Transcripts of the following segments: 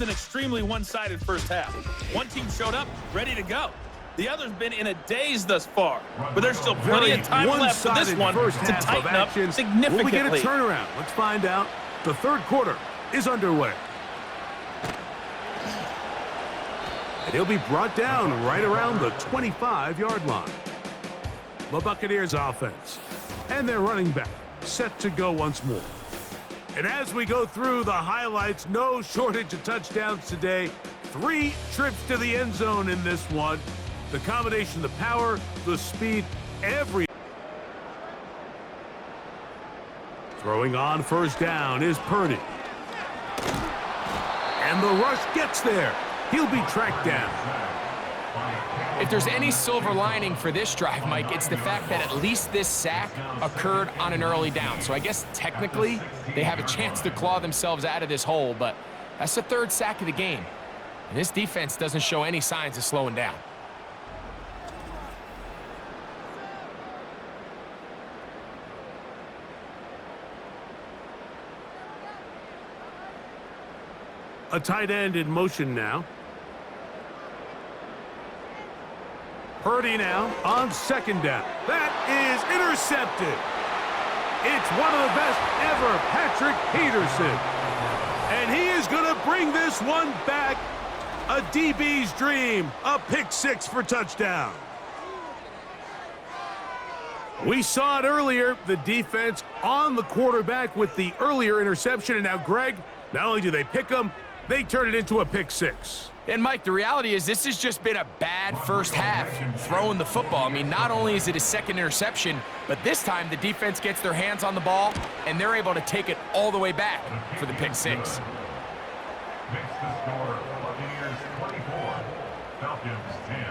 An extremely one-sided first half. One team showed up ready to go. The other's been in a daze thus far, but there's still plenty of time left for this one to tighten up significantly. Will we get a turnaround? Let's find out. The third quarter is underway. And he'll be brought down right around the 25-yard line. The Buccaneers offense and their running back set to go once more. And as we go through the highlights, no shortage of touchdowns today. 3 trips to the end zone in this one. The combination, the power, the speed, every. Throwing on first down is Purdy. And the rush gets there. He'll be tracked down. If there's any silver lining for this drive, Mike, it's the fact that at least this sack occurred on an early down. So I guess technically they have a chance to claw themselves out of this hole, but that's the 3rd sack of the game. And this defense doesn't show any signs of slowing down. A tight end in motion now. Purdy now on second down. That is intercepted. It's one of the best ever, Patrick Peterson. And he is going to bring this one back. A DB's dream. A pick 6 for touchdown. We saw it earlier. The defense on the quarterback with the earlier interception. And now, Greg, not only do they pick him, they turn it into a pick 6. And, Mike, the reality is this has just been a bad first half throwing the football. I mean, not only is it a second interception, but this time the defense gets their hands on the ball, and they're able to take it all the way back for the pick 6. Makes the score Buccaneers 24, Falcons 10.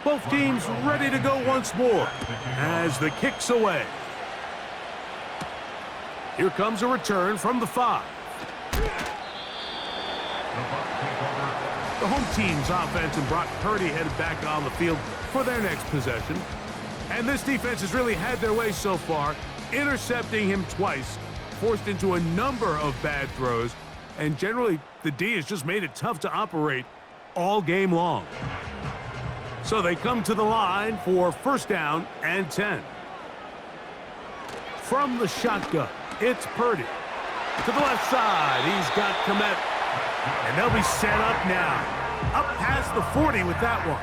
Both teams ready to go once more as the kick's away. Here comes a return from the 5. The home team's offense and Brock Purdy headed back on the field for their next possession. And this defense has really had their way so far, intercepting him twice, forced into a number of bad throws, and generally the D has just made it tough to operate all game long. So they come to the line for first down and 10. From the shotgun, it's Purdy. To the left side, he's got Komet. And they'll be set up now. Up past the 40 with that one.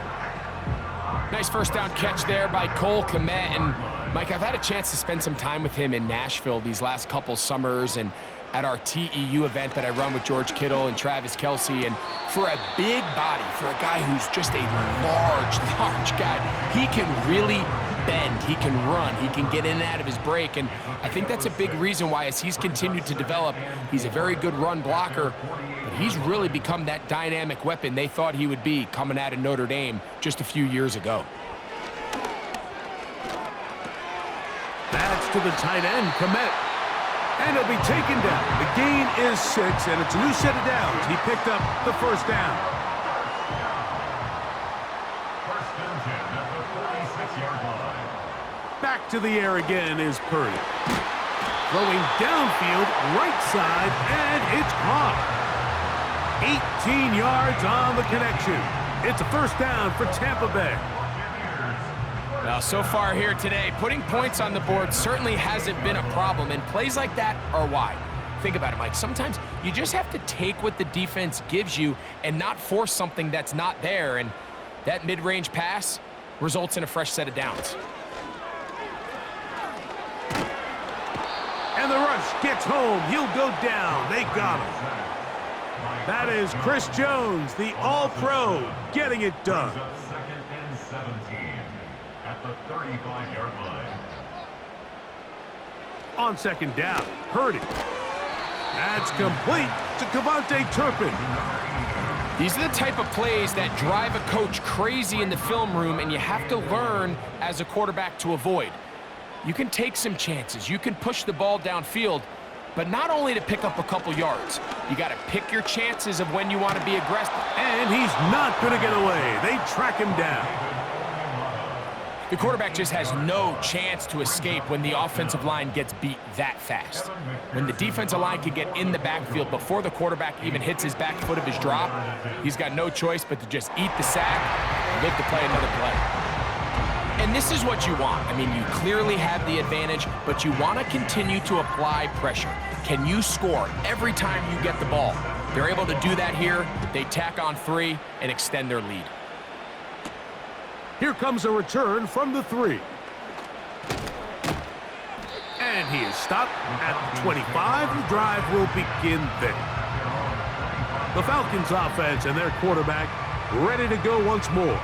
Nice first down catch there by Cole Komet. And, Mike, I've had a chance to spend some time with him in Nashville these last couple summers and at our TEU event that I run with George Kittle and Travis Kelce. And for a big body, for a guy who's just a large guy, he can really bend, he can run, he can get in and out of his break, and I think that's a big reason why as he's continued to develop, he's a very good run blocker, but he's really become that dynamic weapon they thought he would be coming out of Notre Dame just a few years ago. That's to the tight end, Komet. And he'll be taken down. The gain is 6, and it's a new set of downs. He picked up the first down. First and 10 at the 46-yard line. Back to the air again is Purdy. Throwing downfield, right side, and it's caught. 18 yards on the connection. It's a first down for Tampa Bay. Well, so far here today, putting points on the board certainly hasn't been a problem, and plays like that are why. Think about it, Mike. Sometimes you just have to take what the defense gives you and not force something that's not there, and that mid-range pass results in a fresh set of downs. And the rush gets home. He'll go down. They got him. That is Chris Jones, the All-Pro, getting it done. Second and 17 at the 35-yard line. On second down, Purdy. That's complete to Kevontae Turpin. These are the type of plays that drive a coach crazy in the film room, and you have to learn as a quarterback to avoid. You can take some chances. You can push the ball downfield, but not only to pick up a couple yards. You got to pick your chances of when you want to be aggressive. And he's not going to get away. They track him down. The quarterback just has no chance to escape when the offensive line gets beat that fast. When the defensive line can get in the backfield before the quarterback even hits his back foot of his drop, he's got no choice but to just eat the sack and live to play another play. And this is what you want. I mean, you clearly have the advantage, but you want to continue to apply pressure. Can you score every time you get the ball? They're able to do that here. They tack on 3 and extend their lead. Here comes a return from the 3. And he is stopped at the 25. The drive will begin there. The Falcons offense and their quarterback ready to go once more.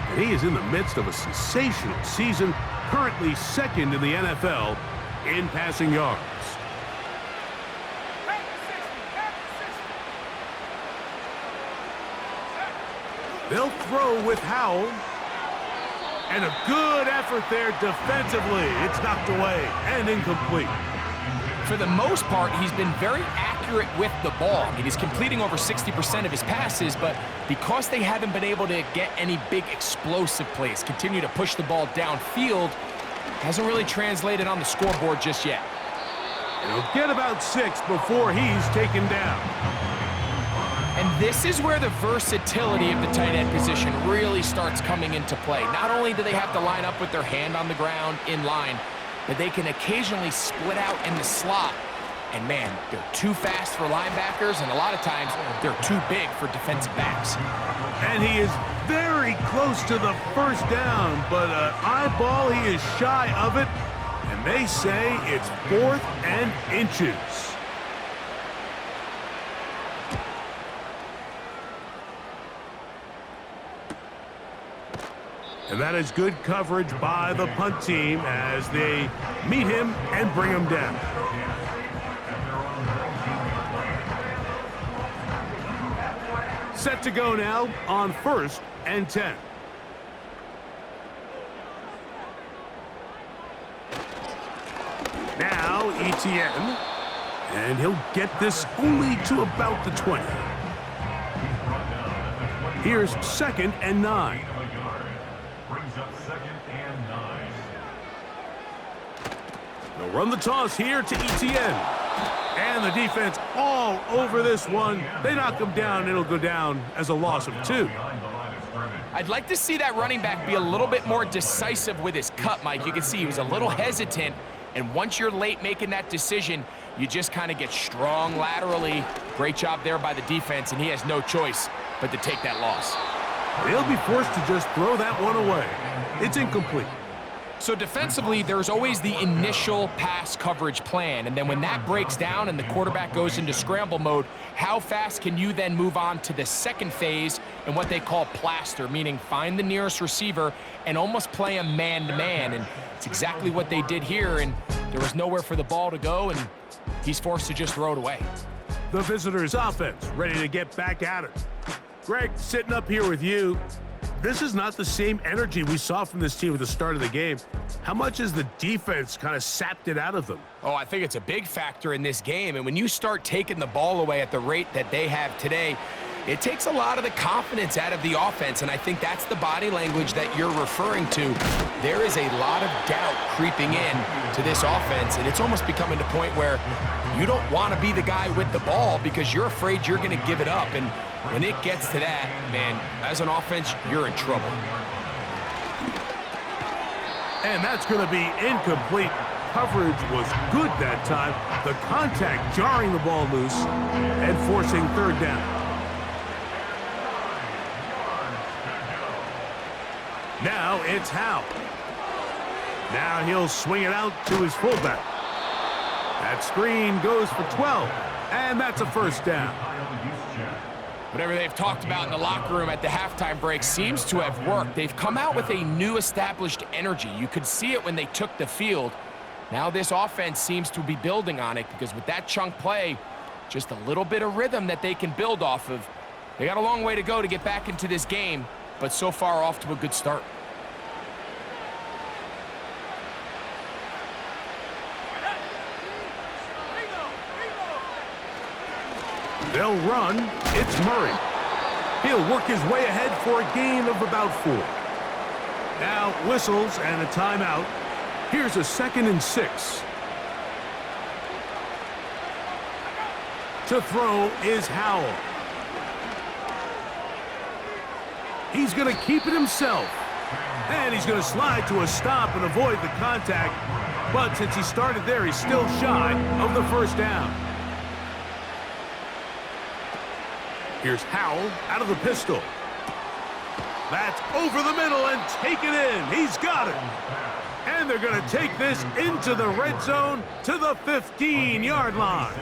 And he is in the midst of a sensational season, currently second in the NFL in passing yards. They'll throw with Howell. And a good effort there defensively. It's knocked away and incomplete. For the most part, he's been very accurate with the ball. I mean, he's completing over 60% of his passes, but because they haven't been able to get any big explosive plays, continue to push the ball downfield, hasn't really translated on the scoreboard just yet. And he'll get about 6 before he's taken down. And this is where the versatility of the tight end position really starts coming into play. Not only do they have to line up with their hand on the ground in line, but they can occasionally split out in the slot. And man, they're too fast for linebackers, and a lot of times they're too big for defensive backs. And he is very close to the first down, but eyeball, he is shy of it. And they say it's 4th and inches. And that is good coverage by the punt team as they meet him and bring him down. Set to go now on 1st and 10. Now ETN, and he'll get this only to about the 20. Here's 2nd and 9. They'll run the toss here to ETN. And the defense all over this one. They knock him down, and it'll go down as a loss of 2. I'd like to see that running back be a little bit more decisive with his cut, Mike. You can see he was a little hesitant, and once you're late making that decision, you just kind of get strong laterally. Great job there by the defense, and he has no choice but to take that loss. They'll be forced to just throw that one away. It's incomplete. So defensively, there's always the initial pass coverage plan, and then when that breaks down and the quarterback goes into scramble mode, how fast can you then move on to the second phase and what they call plaster, meaning find the nearest receiver and almost play a man-to-man, and it's exactly what they did here, and there was nowhere for the ball to go, and he's forced to just throw it away. The visitors' offense ready to get back at it. Greg, sitting up here with you, this is not the same energy we saw from this team at the start of the game. How much has the defense kind of sapped it out of them? Oh, I think it's a big factor in this game, and when you start taking the ball away at the rate that they have today, it takes a lot of the confidence out of the offense, and I think that's the body language that you're referring to. There is a lot of doubt creeping in to this offense, and it's almost becoming to the point where you don't want to be the guy with the ball because you're afraid you're going to give it up, and when it gets to that, man, as an offense, you're in trouble. And that's going to be incomplete. Coverage was good that time. The contact jarring the ball loose and forcing 3rd down. Now it's Howell. Now he'll swing it out to his fullback. That screen goes for 12, and that's a 1st down. Whatever they've talked about in the locker room at the halftime break seems to have worked. They've come out with a new established energy. You could see it when they took the field. Now this offense seems to be building on it because with that chunk play, just a little bit of rhythm that they can build off of. They got a long way to go to get back into this game, but so far off to a good start. They'll run. It's Murray. He'll work his way ahead for a gain of about 4. Now whistles and a timeout. Here's a 2nd and 6. To throw is Howell. He's going to keep it himself. And he's going to slide to a stop and avoid the contact. But since he started there, he's still shy of the first down. Here's Howell out of the pistol. That's over the middle and take it in. He's got it. And they're going to take this into the red zone to the 15-yard line.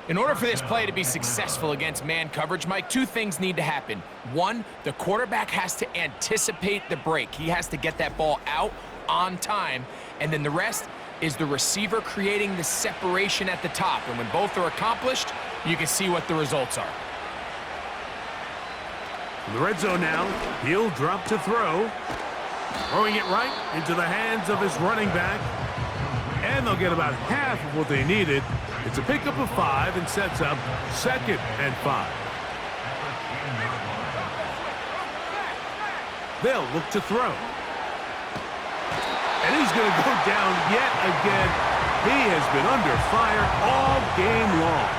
In order for this play to be successful against man coverage, Mike, two things need to happen. One, the quarterback has to anticipate the break. He has to get that ball out on time. And then the rest is the receiver creating the separation at the top. And when both are accomplished, you can see what the results are. In the red zone now, he'll drop to throw. Throwing it right into the hands of his running back. And they'll get about half of what they needed. It's a pickup of 5 and sets up 2nd and 5. They'll look to throw. And he's going to go down yet again. He has been under fire all game long.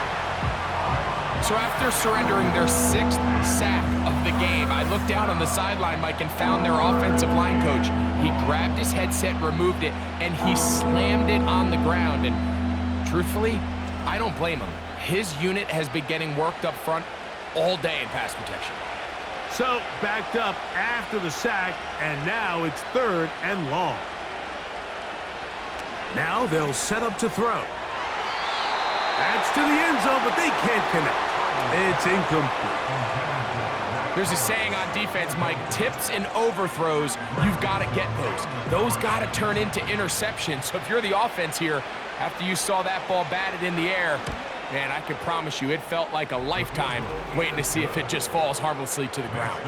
So after surrendering their 6th sack of the game, I looked down on the sideline, Mike, and found their offensive line coach. He grabbed his headset, removed it, and he slammed it on the ground. And truthfully, I don't blame him. His unit has been getting worked up front all day in pass protection. So backed up after the sack, and now it's 3rd and long. Now they'll set up to throw. That's to the end zone, but they can't connect. It's incomplete. There's a saying on defense, Mike, tips and overthrows, you've got to get those got to turn into interceptions. So if you're the offense here, after you saw that ball batted in the air, man, I can promise you it felt like a lifetime waiting to see if it just falls harmlessly to the ground.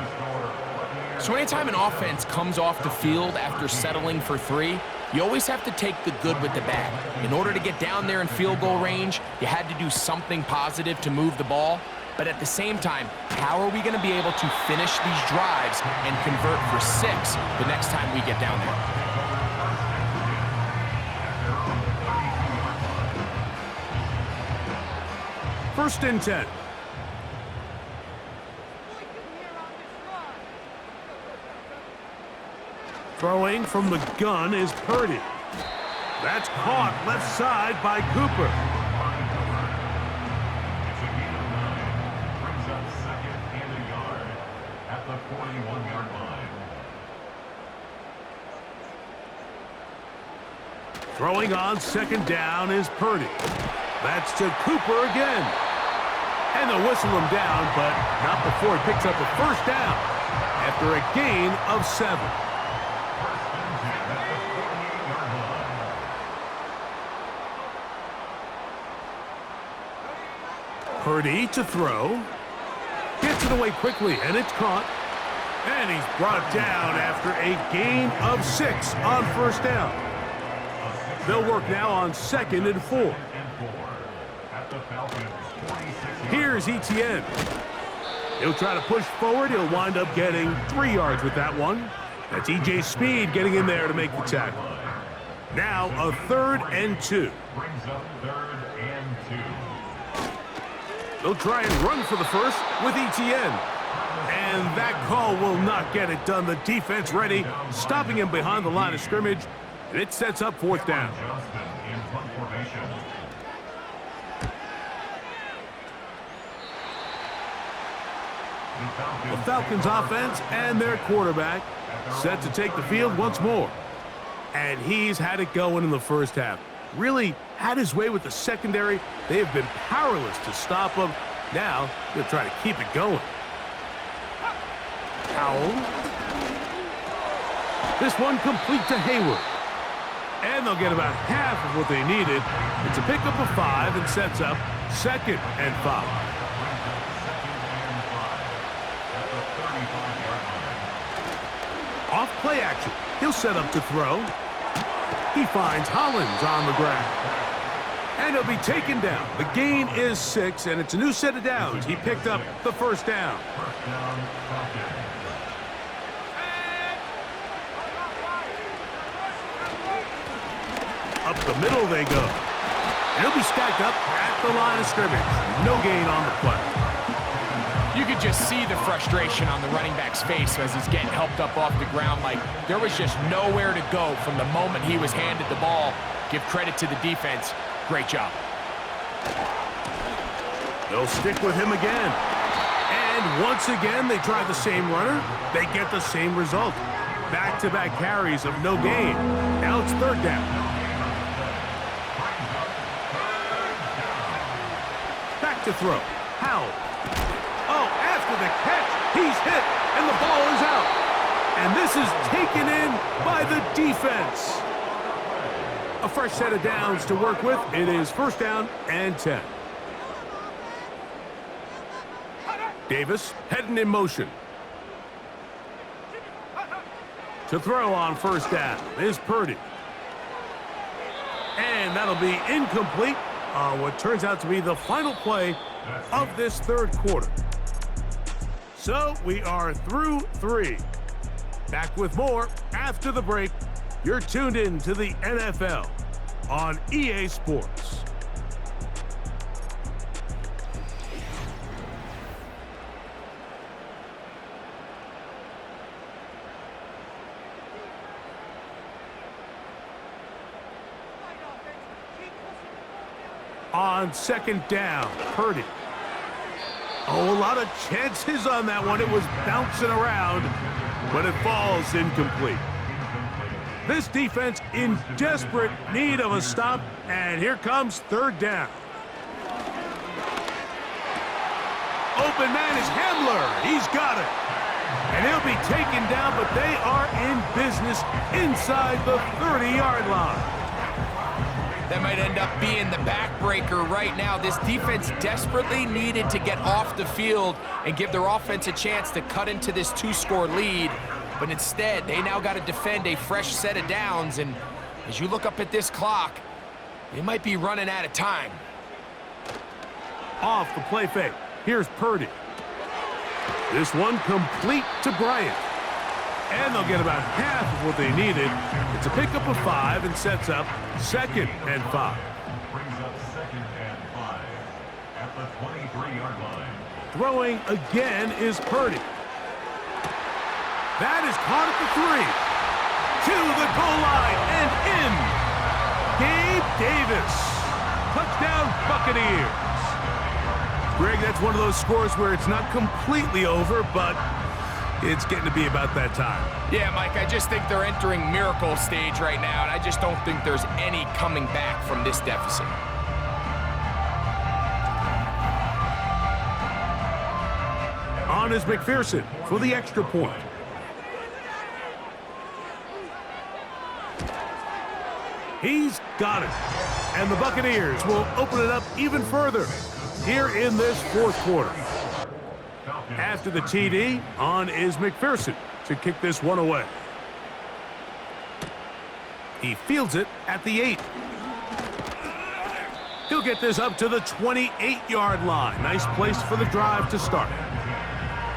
So anytime an offense comes off the field after settling for 3, you always have to take the good with the bad. In order to get down there in field goal range, you had to do something positive to move the ball. But at the same time, how are we going to be able to finish these drives and convert for 6 the next time we get down there? First and 10. Throwing from the gun is Purdy. That's caught left side by Cooper. Brings up 2nd and a yard at the 41-yard line. Throwing on 2nd down is Purdy. That's to Cooper again. And they'll whistle him down, but not before he picks up a 1st down after a gain of 7. Purdy to throw. Gets it away quickly, and it's caught. And he's brought down after a gain of 6 on 1st down. They'll work now on 2nd and 4. Here's Etienne. He'll try to push forward. He'll wind up getting 3 yards with that one. That's E.J. Speed getting in there to make the tackle. Now a 3rd and 2. Brings up 3rd and 2. They'll try and run for the first with Etienne. And that call will not get it done. The defense ready, stopping him behind the line of scrimmage. And it sets up 4th down. The Falcons offense and their quarterback set to take the field once more. And he's had it going in the first half. Really had his way with the secondary. They have been powerless to stop him. Now they'll try to keep it going. Howell. This one complete to Hayward. And they'll get about half of what they needed. It's a pickup of 5 and sets up 2nd and 5. Off play action. He'll set up to throw. He finds Hollins on the ground. And he'll be taken down. The gain is 6, and it's a new set of downs. He picked up the 1st down. Up the middle they go. And he'll be stacked up at the line of scrimmage. No gain on the play. You could just see the frustration on the running back's face as he's getting helped up off the ground. Like, there was just nowhere to go from the moment he was handed the ball. Give credit to the defense. Great job. They'll stick with him again. And once again, they try the same runner. They get the same result. Back-to-back carries of no gain. Now it's third down. Back to throw. Howell. Oh, after the catch, he's hit, and the ball is out. And this is taken in by the defense. A fresh set of downs to work with. It is first down and 10. Davis heading in motion. To throw on first down is Purdy. And that'll be incomplete on what turns out to be the final play of this third quarter. So we are through 3. Back with more after the break. You're tuned in to the NFL on EA Sports. On second down, Purdy. Oh, a lot of chances on that one. It was bouncing around, but it falls incomplete. This defense in desperate need of a stop, and here comes third down. Open man is Hamler. He's got it. And he'll be taken down, but they are in business inside the 30-yard line. That might end up being the backbreaker right now. This defense desperately needed to get off the field and give their offense a chance to cut into this 2-score lead. But instead, they now got to defend a fresh set of downs. And as you look up at this clock, they might be running out of time. Off the play fake. Here's Purdy. This one complete to Bryant. And they'll get about half of what they needed. It's a pickup of 5 and sets up second and 5. Brings up second and 5 at the 23-yard line. Throwing again is Purdy. That is caught at the 3. To the goal line and in. Gabe Davis. Touchdown Buccaneers. Greg, that's one of those scores where it's not completely over, but it's getting to be about that time. Yeah, Mike, I just think they're entering miracle stage right now, and I just don't think there's any coming back from this deficit. On is McPherson for the extra point. He's got it. And the Buccaneers will open it up even further here in this fourth quarter. After the TD, on is McPherson to kick this one away. He fields it at the 8. He'll get this up to the 28-yard line. Nice place for the drive to start.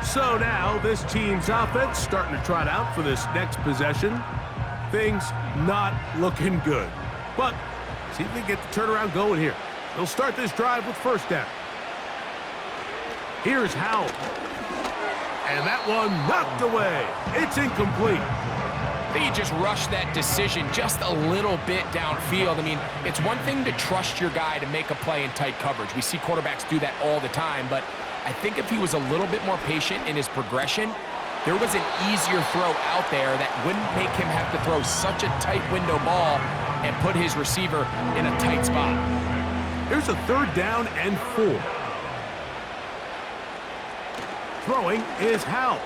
So now this team's offense starting to trot out for this next possession. Things not looking good. But see if they get the turnaround going here. They'll start this drive with first down. Here's Howell. And that one knocked away. It's incomplete. I think he just rushed that decision just a little bit downfield. I mean, it's one thing to trust your guy to make a play in tight coverage. We see quarterbacks do that all the time, but I think if he was a little bit more patient in his progression, there was an easier throw out there that wouldn't make him have to throw such a tight window ball and put his receiver in a tight spot. Here's a third down and 4. Throwing is Howell.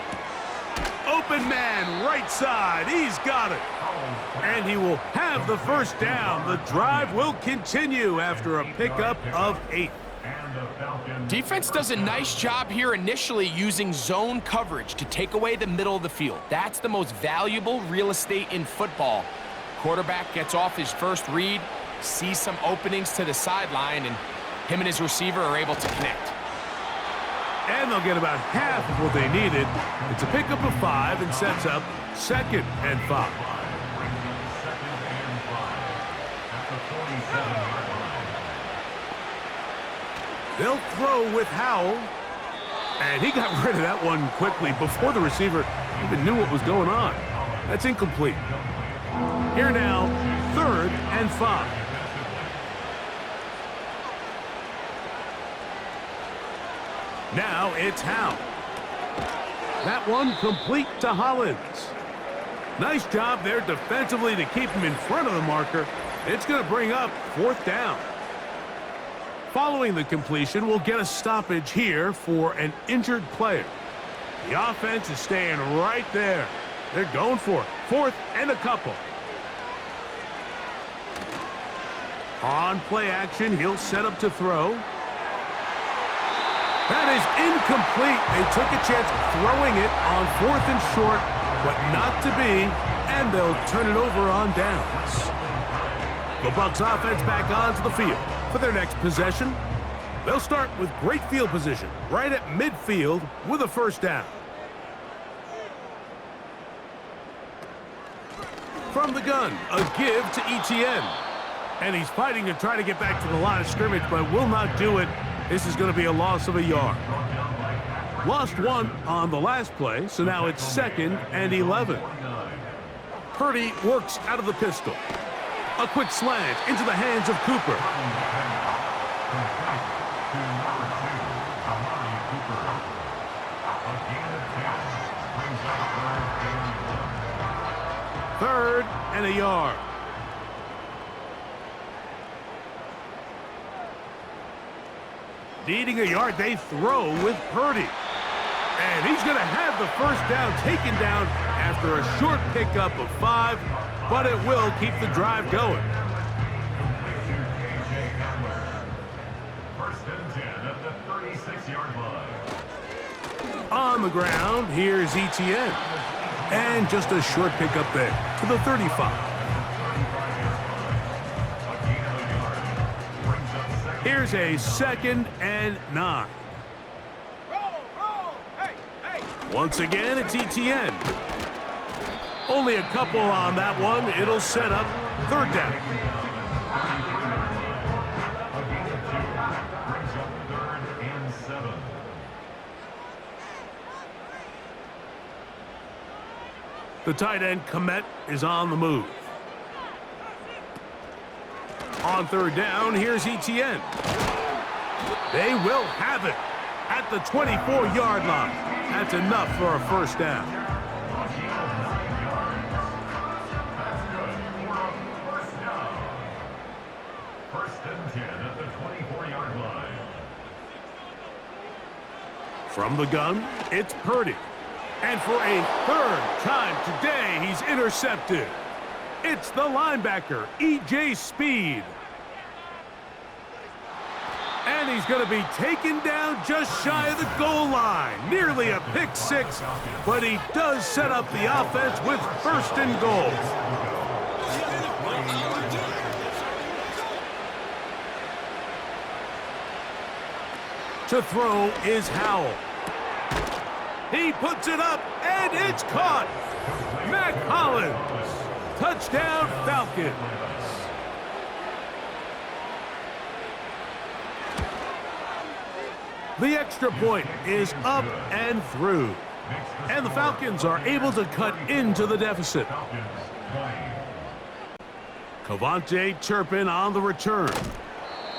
Open man, right side. He's got it. And he will have the first down. The drive will continue after a pickup of 8. Defense does a nice job here initially using zone coverage to take away the middle of the field. That's the most valuable real estate in football. Quarterback gets off his first read, sees some openings to the sideline, and him and his receiver are able to connect. And they'll get about half of what they needed. It's a pickup of 5 and sets up second and 5. the 47-yard line. They'll throw with Howell. And he got rid of that one quickly before the receiver even knew what was going on. That's incomplete. Here now, 3rd and 5. Now it's Howell. That one complete to Hollins. Nice job there defensively to keep him in front of the marker. It's going to bring up 4th down. Following the completion, we'll get a stoppage here for an injured player. The offense is staying right there. They're going for it. 4th and a couple. On play action, he'll set up to throw. That is incomplete. They took a chance throwing it on 4th and short, but not to be, and they'll turn it over on downs. The Bucs offense back onto the field for their next possession. They'll start with great field position right at midfield with a 1st down. From the gun, a give to Etienne. And he's fighting to try to get back to the line of scrimmage, but will not do it. This is going to be a loss of a yard. Lost 1 on the last play, so now it's 2nd and 11. Purdy works out of the pistol. A quick slant into the hands of Cooper. Third and a yard. Needing a yard, they throw with Purdy. And he's going to have the 1st down taken down after a short pickup of 5, but it will keep the drive going. 1st and 10 at the 36-yard line. On the ground, here's Etienne. And just a short pickup there to the 35. Here's a 2nd and 9. Once again, it's Etienne. Only a couple on that one. It'll set up 3rd down. The tight end, Komet, is on the move. On 3rd down, here's Etienne. They will have it at the 24-yard line. That's enough for a 1st down. First and 10 at the 24-yard line. From the gun, it's Purdy. And for a 3rd time today, he's intercepted. It's the linebacker, E.J. Speed. And he's going to be taken down just shy of the goal line. Nearly a pick 6, but he does set up the offense with 1st and goal. To throw is Howell. He puts it up, and it's caught. Mac Hollins. Touchdown, Falcons. The extra point is up and through. And the Falcons are able to cut into the deficit. Cavante Turpin on the return.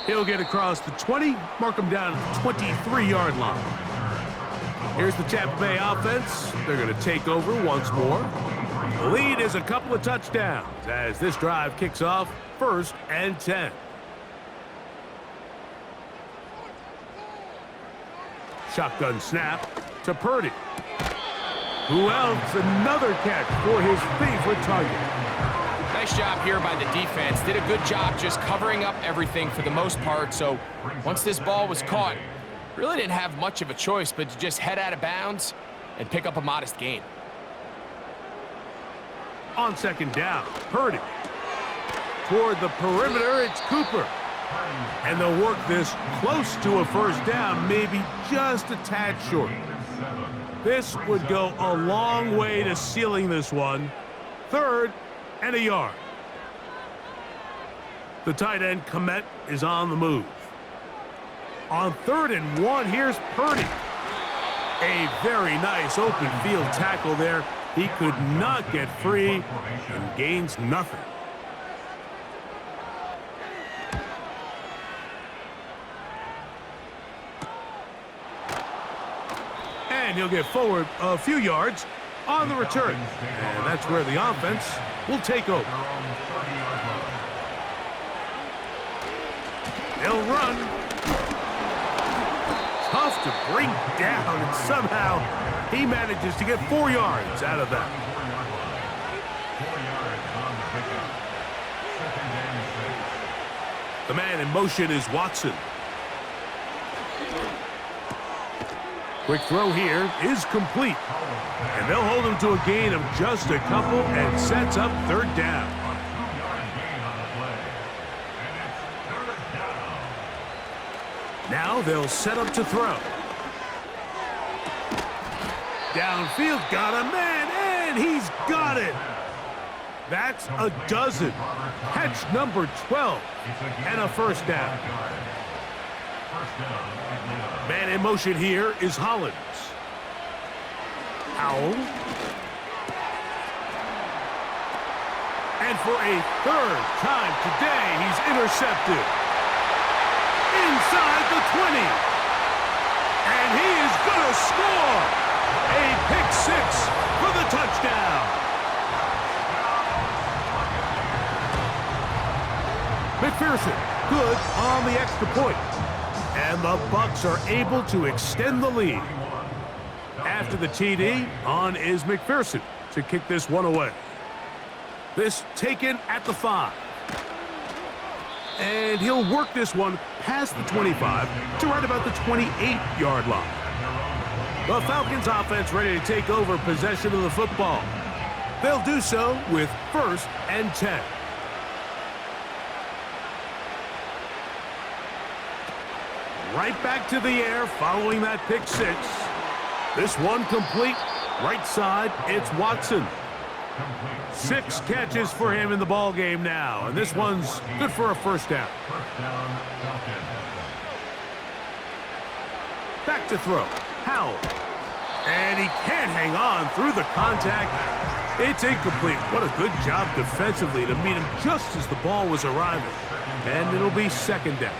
He'll get across the 20, mark him down at the 23-yard line. Here's the Tampa Bay offense. They're going to take over once more. The lead is a couple of touchdowns as this drive kicks off 1st and 10. Shotgun snap to Purdy. Who else? Another catch for his favorite target. Nice job here by the defense. Did a good job just covering up everything for the most part. So once this ball was caught, really didn't have much of a choice but to just head out of bounds and pick up a modest gain. On 2nd down, Purdy. Toward the perimeter, it's Cooper. And they'll work this close to a 1st down, maybe just a tad short. This would go a long way to sealing this one. 3rd and a yard. The tight end, Komet, is on the move. On 3rd and 1, here's Purdy. A very nice open field tackle there. He could not get free and gains nothing. And he'll get forward a few yards on the return. And that's where the offense will take over. They'll run. Tough to bring down, and somehow he manages to get 4 yards out of that. The man in motion is Watson. Quick throw here is complete. And they'll hold him to a gain of just a couple and sets up 3rd down. Now they'll set up to throw. Downfield, got a man, and he's got it. That's a dozen. Catch number 12 and a 1st down. Man in motion here is Hollins. Howell. And for a 3rd time today, he's intercepted. Inside the 20. And he is going to score. A pick 6 for the touchdown. McPherson, good on the extra point. And the Bucs are able to extend the lead. After the TD, on is McPherson to kick this one away. This taken at the 5. And he'll work this one past the 25 to right about the 28-yard line. The Falcons offense ready to take over possession of the football. They'll do so with 1st and 10. Right back to the air following that pick 6. This one complete. Right side, it's Watson. 6 catches for him in the ball game now, and this one's good for a 1st down. Back to throw. Howell. And he can't hang on through the contact. It's incomplete. What a good job defensively to meet him just as the ball was arriving. And it'll be 2nd down.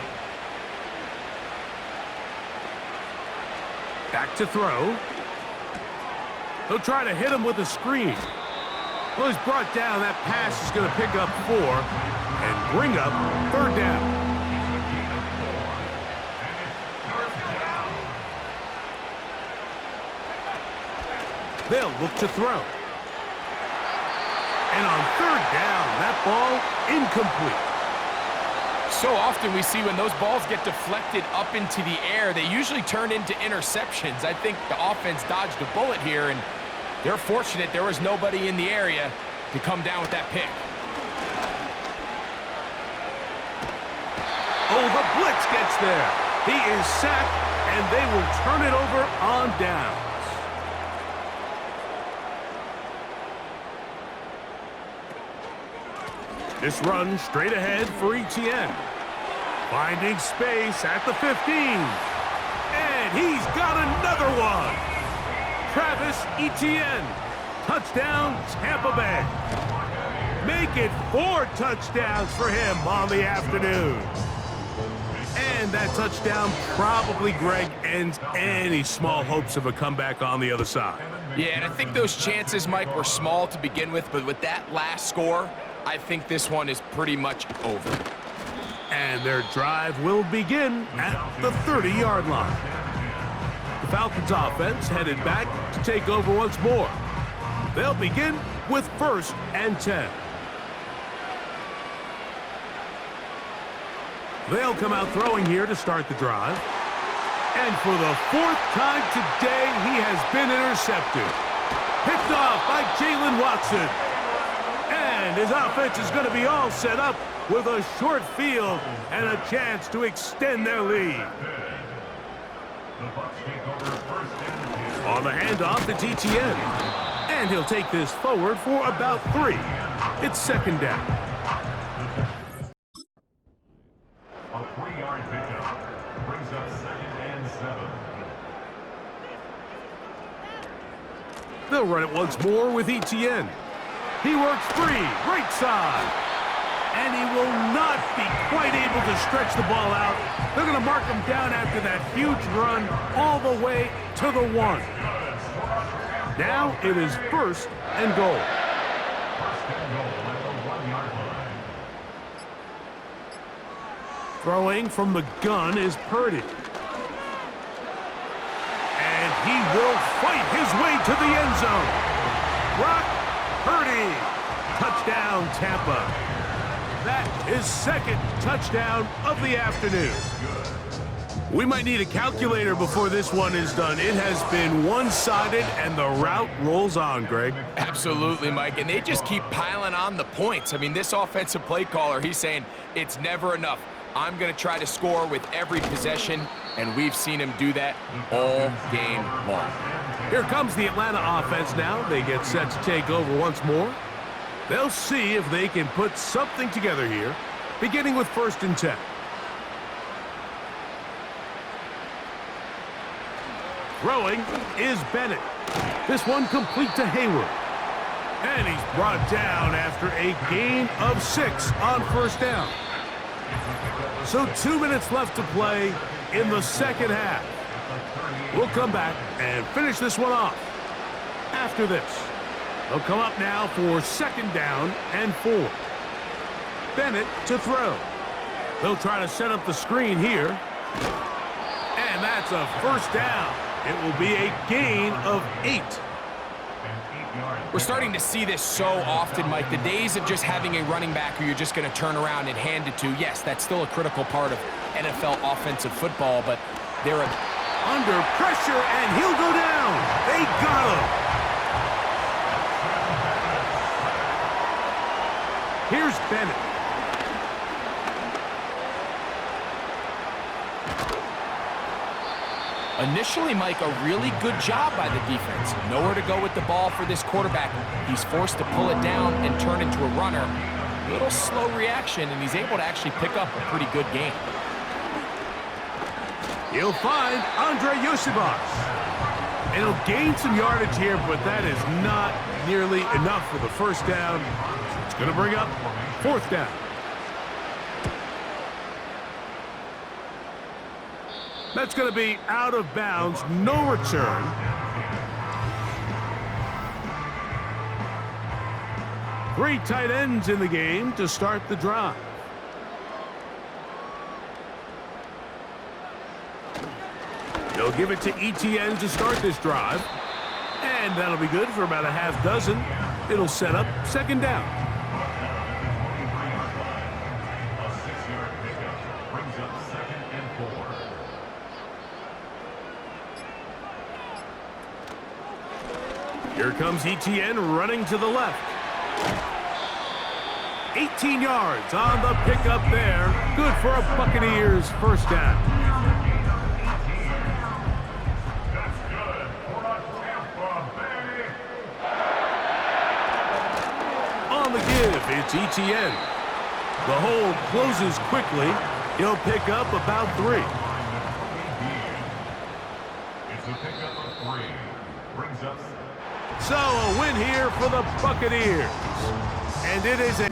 Back to throw. He'll try to hit him with a screen. Well, he's brought down. That pass is going to pick up 4 and bring up 3rd down. They'll look to throw. And on 3rd down, that ball incomplete. So often we see when those balls get deflected up into the air, they usually turn into interceptions. I think the offense dodged a bullet here, and they're fortunate there was nobody in the area to come down with that pick. Oh, the blitz gets there. He is sacked, and they will turn it over on downs. This run straight ahead for Etienne. Finding space at the 15. And he's got another one. Travis Etienne. Touchdown, Tampa Bay. Make it 4 touchdowns for him on the afternoon. And that touchdown probably, Greg, ends any small hopes of a comeback on the other side. Yeah, and I think those chances, Mike, were small to begin with, but with that last score, I think this one is pretty much over. And their drive will begin at the 30-yard line. The Falcons offense headed back to take over once more. They'll begin with 1st and 10. They'll come out throwing here to start the drive. And for the 4th time today, he has been intercepted. Picked off by Jalen Watson. And his offense is going to be all set up with a short field and a chance to extend their lead. On the handoff, it's Etienne. And he'll take this forward for about 3. It's 2nd down. 3-yard pickup. Brings up 2nd and 7. They'll run it once more with ETN. He works free, right side. And he will not be quite able to stretch the ball out. They're going to mark him down after that huge run all the way to the 1. Now it is 1st and goal. 1st and goal at the 1-yard line. Throwing from the gun is Purdy. And he will fight his way to the end zone. Brock Purdy. Touchdown, Tampa. That is 2nd touchdown of the afternoon. We might need a calculator before this one is done. It has been one-sided, and the route rolls on, Greg. Absolutely, Mike, and they just keep piling on the points. I mean, this offensive play caller, he's saying it's never enough. I'm going to try to score with every possession, and we've seen him do that all game long. Here comes the Atlanta offense now. They get set to take over once more. They'll see if they can put something together here, beginning with 1st and 10. Throwing is Bennett. This one complete to Hayward. And he's brought down after a gain of 6 on 1st down. So 2 minutes left to play in the 2nd half. We'll come back and finish this one off after this. They'll come up now for 2nd down and 4. Bennett to throw. They'll try to set up the screen here. And that's a 1st down. It will be a gain of 8. We're starting to see this so often, Mike. The days of just having a running back who you're just going to turn around and hand it to, yes, that's still a critical part of NFL offensive football, but they're under pressure, and he'll go down. They got him. Here's Bennett. Initially, Mike, a really good job by the defense. Nowhere to go with the ball for this quarterback. He's forced to pull it down and turn into a runner. Little slow reaction, and he's able to actually pick up a pretty good game. He'll find Andre Yosibas. And he'll gain some yardage here, but that is not nearly enough for the 1st down. It's going to bring up 4th down. That's going to be out of bounds, no return. Three tight ends in the game to start the drive. They'll give it to ETN to start this drive. And that'll be good for about a half dozen. It'll set up 2nd down. A 6-yard pickup brings up 2nd and 4. Here comes ETN running to the left. 18 yards on the pickup there. Good for a Buccaneers 1st down. That's good for a Tampa Bay. On the give, it's ETN. The hole closes quickly. He'll pick up about 3. It's a pickup of 3. Brings up 7. So a win here for the Buccaneers. And it is a